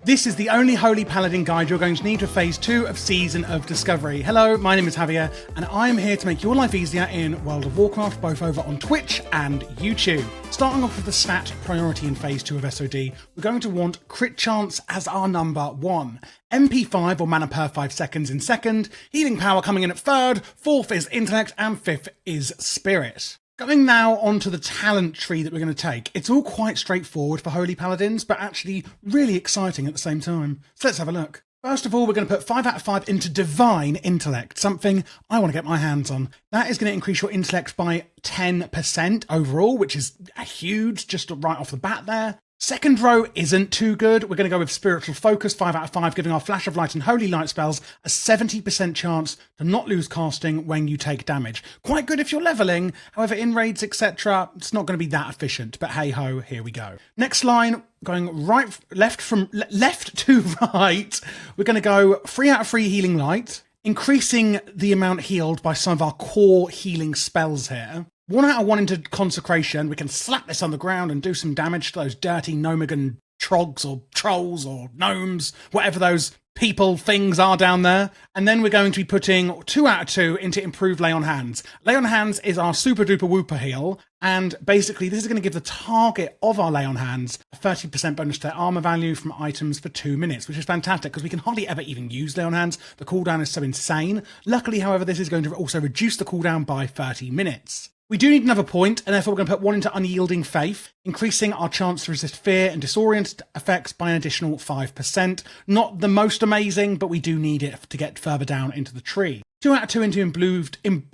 This is the only Holy Paladin guide you're going to need for Phase 2 of Season of Discovery. Hello, my name is Javier, and I'm here to make your life easier in World of Warcraft, both over on Twitch and YouTube. Starting off with the stat priority in Phase 2 of SoD, we're going to want crit chance as our number 1. MP5 or mana per 5 seconds in second, healing power coming in at third, fourth is intellect, and fifth is spirit. Going now onto the talent tree that we're going to take. It's all quite straightforward for Holy Paladins, but actually really exciting at the same time. So let's have a look. First of all, we're going to put 5 out of 5 into Divine Intellect, something I want to get my hands on. That is going to increase your intellect by 10% overall, which is huge, just right off the bat there. Second row isn't too good. We're going to go with Spiritual Focus, 5 out of 5, giving our Flash of Light and Holy Light spells a 70% chance to not lose casting when you take damage. Quite good if you're leveling, however in raids etc, it's not going to be that efficient, but hey ho, here we go. Next line, going left to right, we're going to go 3 out of 3 Healing Light, increasing the amount healed by some of our core healing spells here. 1 out of 1 into Consecration. We can slap this on the ground and do some damage to those dirty Nomegan trogs or trolls or gnomes, whatever those people things are down there. And then we're going to be putting 2 out of 2 into Improved Lay on Hands. Lay on Hands is our super duper whooper heal, and basically this is going to give the target of our Lay on Hands a 30% bonus to their armor value from items for 2 minutes, which is fantastic because we can hardly ever even use Lay on Hands. The cooldown is so insane. Luckily, however, this is going to also reduce the cooldown by 30 minutes. We do need another point, and therefore we're going to put 1 into Unyielding Faith, increasing our chance to resist fear and disorient effects by an additional 5%. Not the most amazing, but we do need it to get further down into the tree. 2 out of 2 into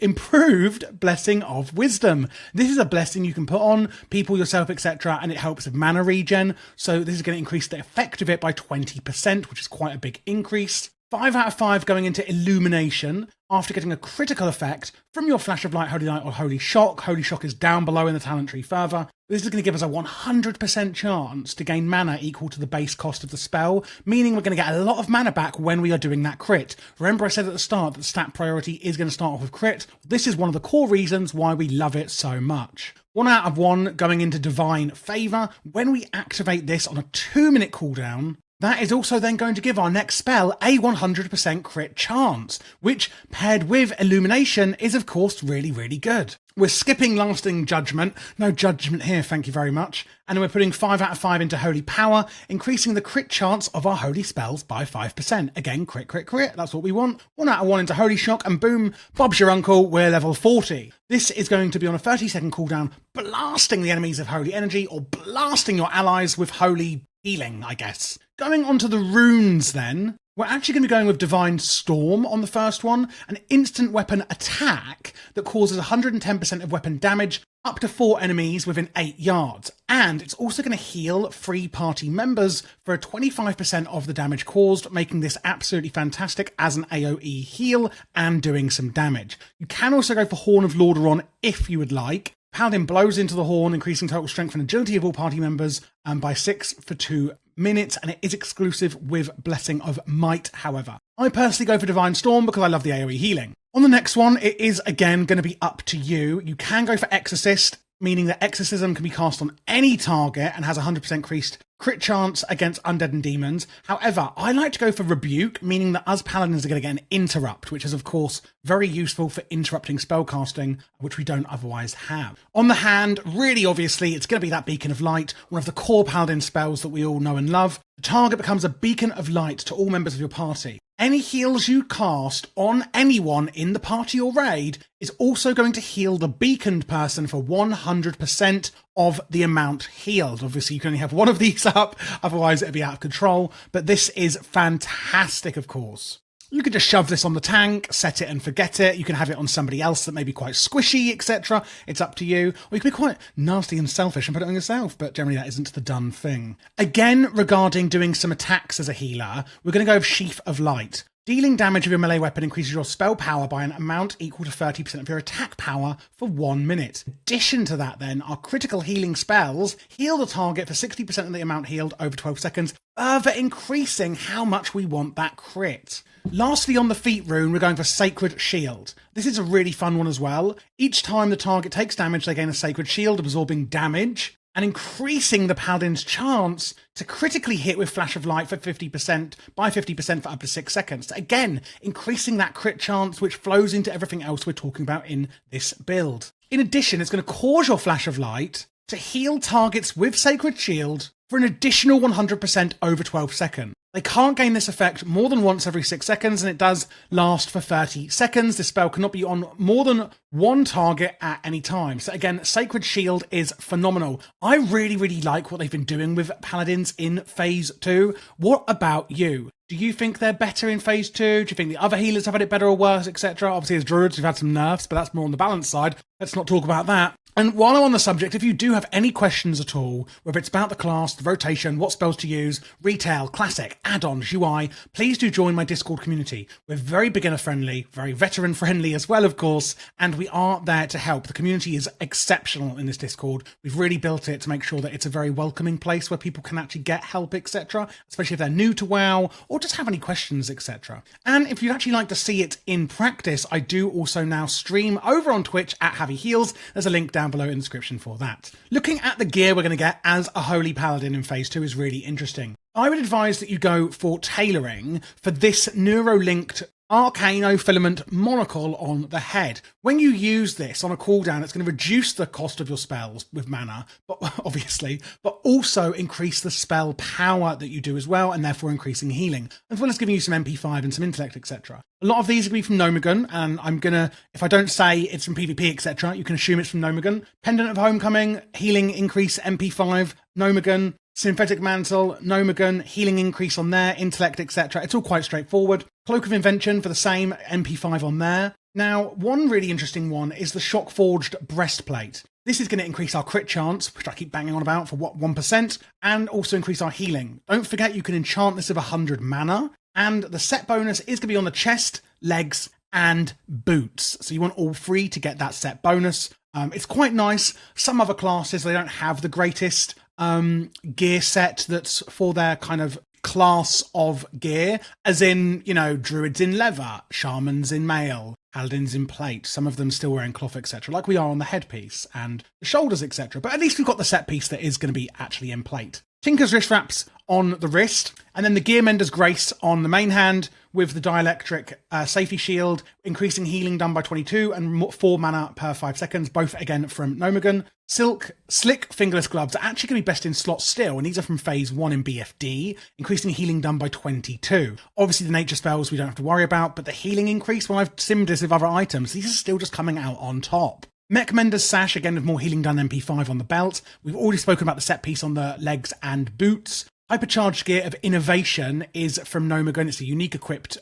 improved Blessing of Wisdom. This is a blessing you can put on people, yourself, etc., and it helps with mana regen, so this is going to increase the effect of it by 20%, which is quite a big increase. 5 out of 5 going into Illumination after getting a critical effect from your Flash of Light, Holy Light, or Holy Shock. Holy Shock is down below in the talent tree further. This is going to give us a 100% chance to gain mana equal to the base cost of the spell, meaning we're going to get a lot of mana back when we are doing that crit. Remember I said at the start that the stat priority is going to start off with crit. This is one of the core reasons why we love it so much. 1 out of 1 going into Divine Favour. When we activate this on a 2-minute cooldown, that is also then going to give our next spell a 100% crit chance, which paired with Illumination is of course really, really good. We're skipping Lasting Judgment, no judgment here, thank you very much, and we're putting 5 out of 5 into Holy Power, increasing the crit chance of our holy spells by 5%. Again, crit, crit, crit, that's what we want. 1 out of 1 into Holy Shock, and boom, Bob's your uncle, we're level 40. This is going to be on a 30-second cooldown, blasting the enemies of Holy Energy, or blasting your allies with Holy Healing, I guess. Going on to the runes then, we're actually going to be going with Divine Storm on the first one, an instant weapon attack that causes 110% of weapon damage up to 4 enemies within 8 yards. And it's also going to heal 3 party members for a 25% of the damage caused, making this absolutely fantastic as an AoE heal and doing some damage. You can also go for Horn of Lordaeron if you would like. Paladin blows into the horn, increasing total strength and agility of all party members by 6 for 2 minutes, and it is exclusive with Blessing of Might, however. I personally go for Divine Storm because I love the AoE healing. On the next one, it is again going to be up to you. You can go for Exorcist, meaning that Exorcism can be cast on any target and has 100% increased crit chance against undead and demons. However, I like to go for Rebuke, meaning that us paladins are going to get an interrupt, which is of course very useful for interrupting spellcasting, which we don't otherwise have. On the hand, really obviously, it's going to be that Beacon of Light, one of the core paladin spells that we all know and love. The target becomes a beacon of light to all members of your party. Any heals you cast on anyone in the party or raid is also going to heal the beaconed person for 100% of the amount healed. Obviously, you can only have one of these up, otherwise it'd be out of control. But this is fantastic, of course. You could just shove this on the tank, set it and forget it. You can have it on somebody else that may be quite squishy, etc. It's up to you. Or you can be quite nasty and selfish and put it on yourself, but generally that isn't the done thing. Again, regarding doing some attacks as a healer, we're going to go with Sheath of Light. Dealing damage with your melee weapon increases your spell power by an amount equal to 30% of your attack power for 1 minute. In addition to that then, our critical healing spells heal the target for 60% of the amount healed over 12 seconds, further increasing how much we want that crit. Lastly, on the feat rune, we're going for Sacred Shield. This is a really fun one as well. Each time the target takes damage, they gain a Sacred Shield, absorbing damage. and increasing the Paladin's chance to critically hit with Flash of Light for 50%, by 50% for up to 6 seconds. So again, increasing that crit chance, which flows into everything else we're talking about in this build. In addition, it's going to cause your Flash of Light to heal targets with Sacred Shield for an additional 100% over 12 seconds. They can't gain this effect more than once every 6 seconds, and it does last for 30 seconds. This spell cannot be on more than one target at any time. So again, Sacred Shield is phenomenal. I really, really like what they've been doing with Paladins in Phase 2. What about you? Do you think they're better in Phase 2? Do you think the other healers have had it better or worse, etc.? Obviously, as Druids, we've had some nerfs, but that's more on the balance side. Let's not talk about that. And while I'm on the subject, if you do have any questions at all, whether it's about the class, the rotation, what spells to use, retail, classic, add-ons, UI, please do join my Discord community. We're very beginner-friendly, very veteran-friendly as well, of course, and we are there to help. The community is exceptional in this Discord. We've really built it to make sure that it's a very welcoming place where people can actually get help, etc., especially if they're new to WoW or just have any questions, etc. And if you'd actually like to see it in practice, I do also now stream over on Twitch at Heavy Heals. There's a link down below in the description for that. Looking at the gear we're going to get as a Holy Paladin in Phase 2 is really interesting. I would advise that you go for tailoring for this neuro-linked Arcanofilament monocle on the head. When you use this on a cooldown, it's going to reduce the cost of your spells with mana, but obviously, but also increase the spell power that you do as well, and therefore increasing healing, as well as giving you some MP5 and some intellect, etc. A lot of these are going to be from Nomagun, and I'm gonna, if I don't say it's from PvP, etc., you can assume it's from Nomagun. Pendant of Homecoming, healing increase MP5, Nomagun. Synthetic Mantle, Nomagun, healing increase on there, intellect, etc. It's all quite straightforward. Cloak of Invention for the same, MP5 on there. Now, one really interesting one is the Shock Forged Breastplate. This is going to increase our crit chance, which I keep banging on about, for 1%, and also increase our healing. Don't forget you can enchant this with 100 mana, and the set bonus is going to be on the chest, legs, and boots. So you want all three to get that set bonus. It's quite nice. Some other classes, they don't have the greatest gear set that's for their kind of class of gear, as in, you know, druids in leather, shamans in mail, paladins in plate, some of them still wearing cloth, etc., like we are on the headpiece and the shoulders, etc. But at least we've got the set piece that is going to be actually in plate. Tinker's wrist wraps on the wrist, and then the Gear Mender's Grace on the main hand with the dielectric safety shield, increasing healing done by 22 and 4 mana per 5 seconds, both again from Nomagun. Slick Fingerless Gloves are actually going to be best in slots still, and these are from Phase 1 in BFD, increasing healing done by 22. Obviously the nature spells we don't have to worry about, but the healing increase, when I've simmed this with other items, these are still just coming out on top. Mech Mender's Sash, again with more healing done MP5 on the belt. We've already spoken about the set piece on the legs and boots. Hypercharged Gear of Innovation is from Nomagun. It's a unique equipped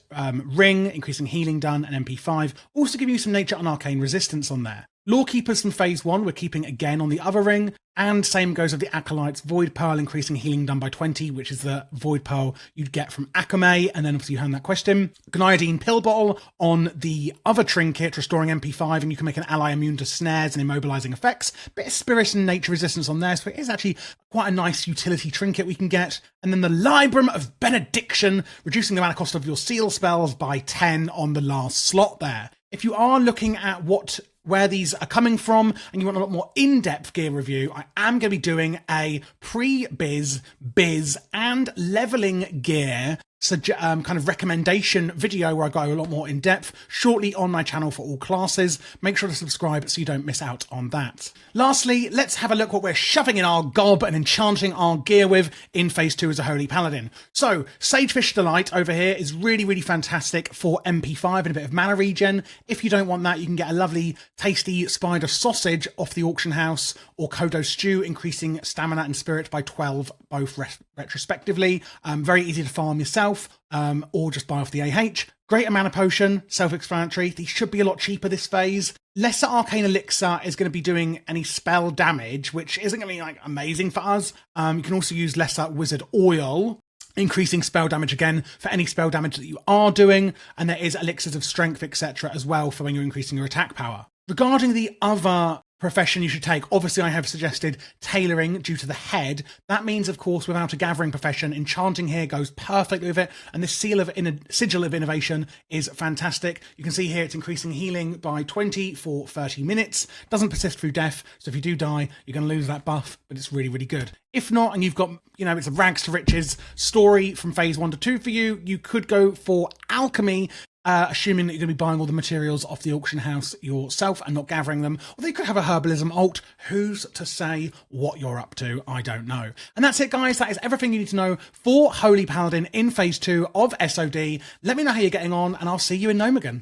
ring, increasing healing done and MP5. Also giving you some nature and arcane resistance on there. Lawkeepers from Phase 1 we're keeping again on the other ring, and same goes with the Acolytes Void Pearl, increasing healing done by 20, which is the Void Pearl you'd get from Akame, and then obviously you hand that question. Gneidean Pill Bottle on the other trinket, restoring MP5, and you can make an ally immune to snares and immobilizing effects. Bit of spirit and nature resistance on there, so it is actually quite a nice utility trinket we can get. And then the Librum of Benediction, reducing the mana cost of your seal spells by 10 on the last slot there. If you are looking at where these are coming from and you want a lot more in-depth gear review, I am going to be doing a pre-BiS, BiS, and leveling gear kind of recommendation video where I go a lot more in depth shortly on my channel for all classes. Make sure to subscribe so you don't miss out on that. Lastly, let's have a look what we're shoving in our gob and enchanting our gear with in Phase 2 as a Holy Paladin. So, Sagefish Delight over here is really, really fantastic for MP5 and a bit of mana regen. If you don't want that, you can get a lovely, tasty spider sausage off the auction house, or Kodo Stew, increasing stamina and spirit by 12, both retrospectively. Very easy to farm yourself. Or just buy off the AH. Greater Mana Potion, self-explanatory. These should be a lot cheaper this phase. Lesser Arcane Elixir is going to be doing any spell damage, which isn't going to be like amazing for us. You can also use Lesser Wizard Oil, increasing spell damage again for any spell damage that you are doing. And there is Elixirs of Strength, etc. as well for when you're increasing your attack power. Regarding the other profession you should take. Obviously, I have suggested tailoring due to the head. That means, of course, without a gathering profession, enchanting here goes perfectly with it. And this sigil of innovation is fantastic. You can see here it's increasing healing by 20 for 30 minutes. Doesn't persist through death. So if you do die, you're going to lose that buff, but it's really, really good. If not, and you've got, it's a rags to riches story from phase 1 to 2 for you, you could go for alchemy, assuming that you're going to be buying all the materials off the auction house yourself and not gathering them. Or you could have a herbalism alt. Who's to say what you're up to? I don't know. And that's it, guys. That is everything you need to know for Holy Paladin in phase 2 of SoD. Let me know how you're getting on, and I'll see you in Nomagon.